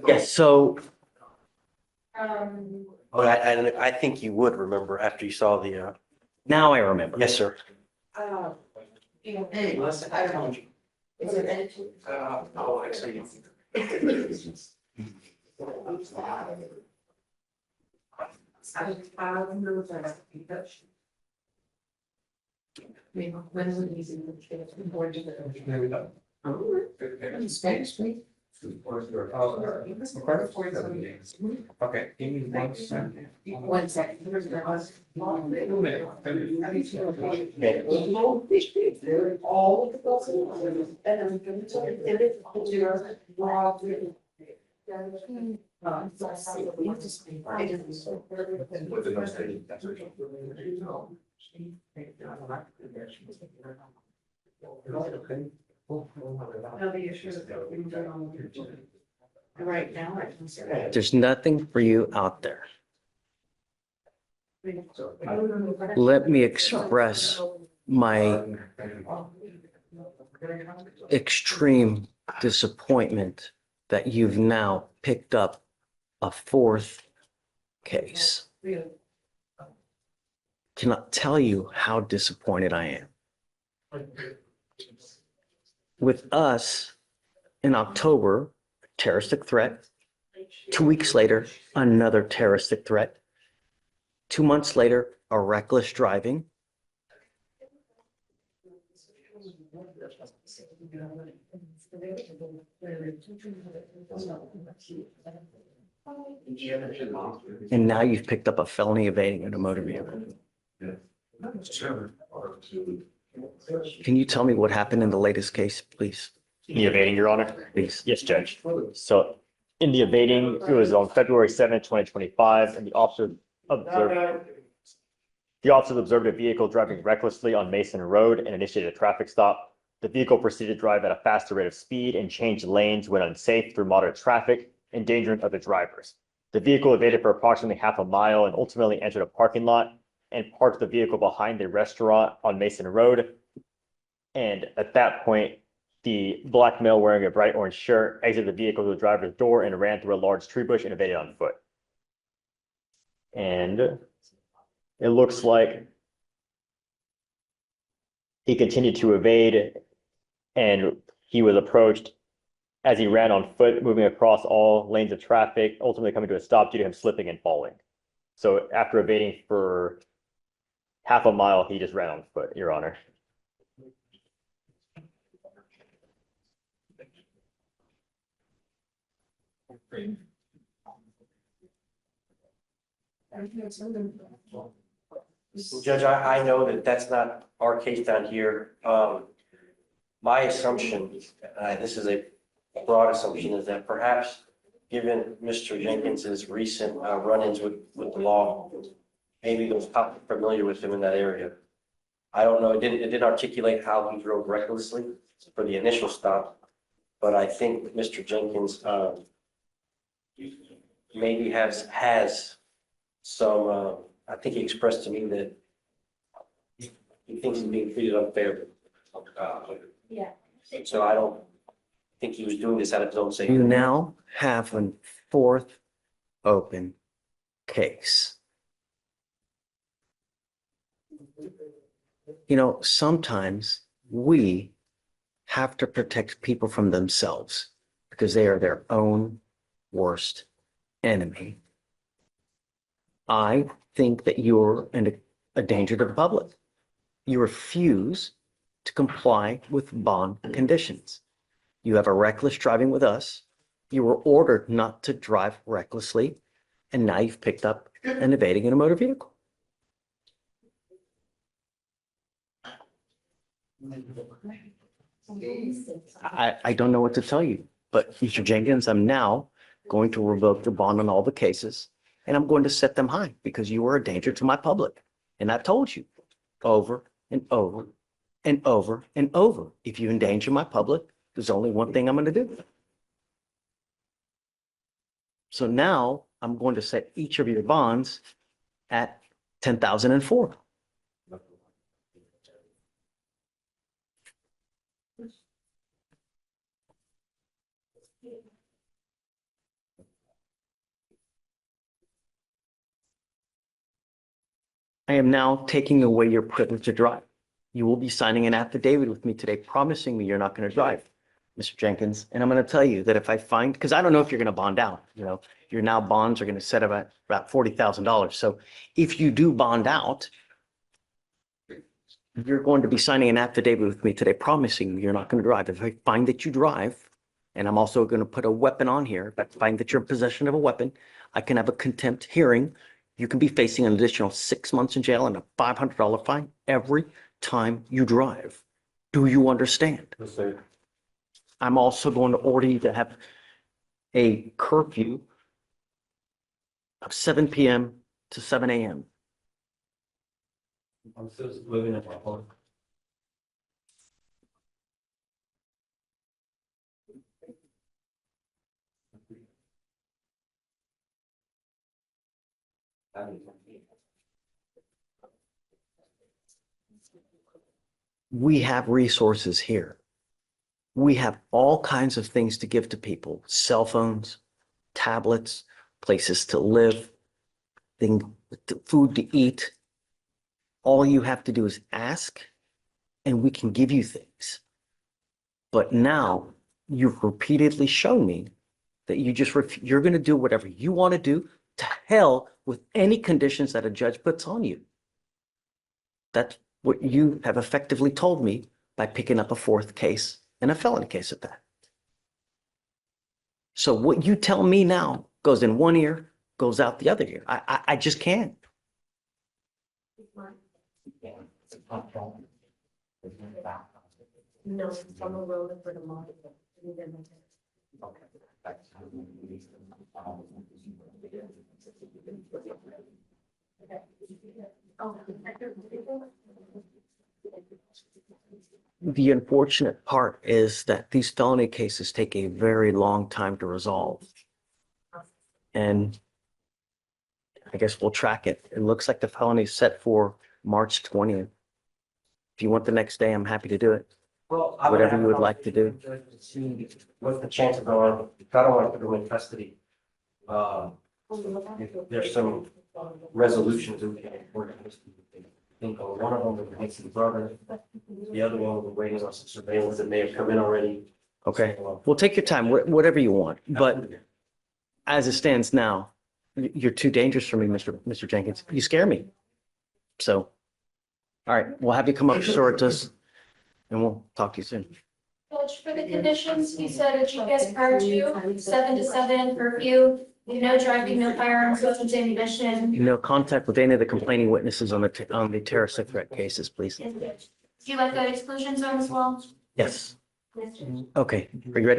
Yes, so But I think you would remember after you saw the, now I remember. yes, sir. Hey, listen, I don't know. Is it anything? Oh, actually. When is it easy? Spanish, please. Okay, give me 1 second. 1 second. Right now, I can say. There's nothing for you out there. Let me express my extreme disappointment that you've now picked up a fourth case. Cannot tell you how disappointed I am. With us in October, terroristic threat. 2 weeks later, another terroristic threat. 2 months later, a reckless driving. And now you've picked up a felony evading in a motor vehicle. Can you tell me what happened in the latest case, please? The evading, Your Honor? Please. Yes, Judge. So in the evading, it was on February 7th, 2025, and the officers observed a vehicle driving recklessly on Mason Road and initiated a traffic stop. The vehicle proceeded to drive at a faster rate of speed and changed lanes when unsafe through moderate traffic, endangering other drivers. The vehicle evaded for approximately half a mile and ultimately entered a parking lot and parked the vehicle behind the restaurant on Mason Road. And at that point, the black male wearing a bright orange shirt exited the vehicle to the driver's door and ran through a large tree bush and evaded on foot. And it looks like he continued to evade, and he was approached as he ran on foot, moving across all lanes of traffic, ultimately coming to a stop due to him slipping and falling. So after evading for half a mile, he just ran on foot, Your Honor. Judge, I know that that's not our case down here. My assumption, this is a broad assumption, is that perhaps given Mr. Jenkins's recent run-ins with the law, maybe those cops are familiar with him in that area. I don't know. It didn't articulate how he drove recklessly for the initial stop, but I think Mr. Jenkins maybe has some. I think he expressed to me that he thinks he's being treated unfairly. Yeah. So I don't think he was doing this out of his own safety. You now have a fourth open case. You know, sometimes we have to protect people from themselves because they are their own worst enemy. I think that you're a danger to the public. You refuse to comply with bond conditions. You have a reckless driving with us. You were ordered not to drive recklessly, and now you've picked up an evading in a motor vehicle. I don't know what to tell you, but Mr. Jenkins, I'm now going to revoke your bond on all the cases, and I'm going to set them high because you are a danger to my public. And I've told you over and over and over and over, if you endanger my public, there's only one thing I'm going to do. So now I'm going to set each of your bonds at 10,004. I am now taking away your privilege to drive. You will be signing an affidavit with me today promising me you're not going to drive, Mr. Jenkins. And I'm going to tell you that if I find, because I don't know if you're going to bond out, your now bonds are going to set up at about $40,000. So if you do bond out, you're going to be signing an affidavit with me today promising me you're not going to drive. If I find that you drive, and I'm also going to put a weapon on here, if I find that you're in possession of a weapon, I can have a contempt hearing. You can be facing an additional 6 months in jail and a $500 fine every time you drive. Do you understand? Yes, sir. I'm also going to order you to have a curfew of 7 p.m. to 7 a.m. I'm still living in my home. We have resources here. We have all kinds of things to give to people, cell phones, tablets, places to live, food to eat. All you have to do is ask and we can give you things. But now you've repeatedly shown me that you're going to do whatever you want to do, to hell with any conditions that a judge puts on you. That's what you have effectively told me by picking up a fourth case and a felony case at that. So what you tell me now goes in one ear, goes out the other ear. I just can't. No, it's on the road for the moment. The unfortunate part is that these felony cases take a very long time to resolve. And I guess we'll track it. It looks like the felony is set for March 20th. If you want the next day, I'm happy to do it. Well, I Whatever have you would a like to do. See what's the chance of going, I don't want to put them in custody. If there's some resolutions we can work on. I think on one of them, the Nixon brother, the other one, we're waiting on some surveillance that may have come in already. Okay. Well, take your time, whatever you want. But as it stands now, you're too dangerous for me, Mr. Jenkins. You scare me. So, all right, we'll have you come up short us and we'll talk to you soon. Judge, for the conditions, you said a GPS prior to 7 to 7 curfew, no driving, no firearms, weapons, ammunition. No contact with any of the complaining witnesses on the terrorist threat cases, please. Do you like the exclusion zone as well? Yes. Okay. Are you ready?